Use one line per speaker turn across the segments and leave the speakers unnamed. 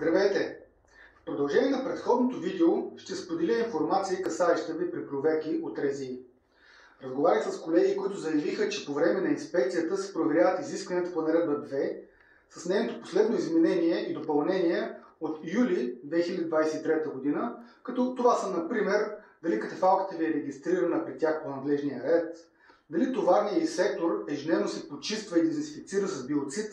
Здравейте! В продължение на предходното видео ще споделя информация, касаеща ви при проверки от РЗИ. Разговарях с колеги, които заявиха, че по време на инспекцията се проверяват изискванията по наредба 2 с нейното последно изменение и допълнение от юли 2023 година, като това са, например, дали катафалката ви е регистрирана при тях по надлежния ред, дали товарният и сектор ежедневно се почиства и дезинфекцира с биоцид,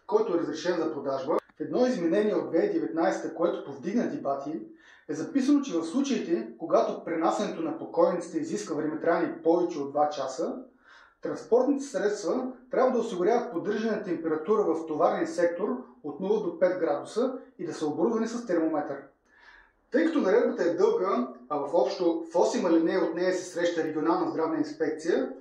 който е разрешен за продажба. В едно изменение от 2019, което повдигна дебати, е записано, че в случаите, когато пренасенето на покойниците изисква времетраене повече от 2 часа, транспортните средства трябва да осигуряват поддържане на температура в товарния сектор от 0 до 5 градуса и да са оборудвани с термометър. Тъй като наредбата е дълга, а в общо в 8 алинеи от нея се среща регионална здравна инспекция,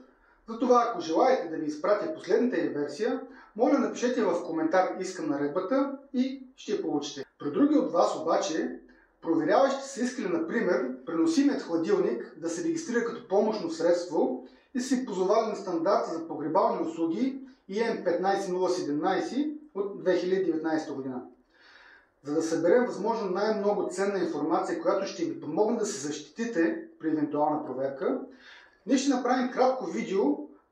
затова ако желаете да ви изпратя последната ѝ версия, моля напишете в коментар "Искам наредбата" и ще я получите. При други от вас обаче, проверяващите са искали, например, преносимият хладилник да се регистрира като помощно средство и са се позовали на стандарта за погребални услуги EN 15017 от 2019 година. За да съберем възможно най-много ценна информация, която ще ви помогне да се защитите при евентуална проверка, ние ще направим кратко видео,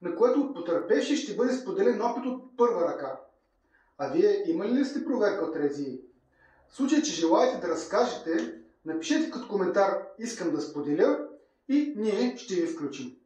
на което от потърпевши ще бъде споделен опит от първа ръка. А вие имали ли сте проверка от РЗИ? В случай, че желаете да разкажете, напишете като коментар "Искам да споделя" и ние ще ви включим.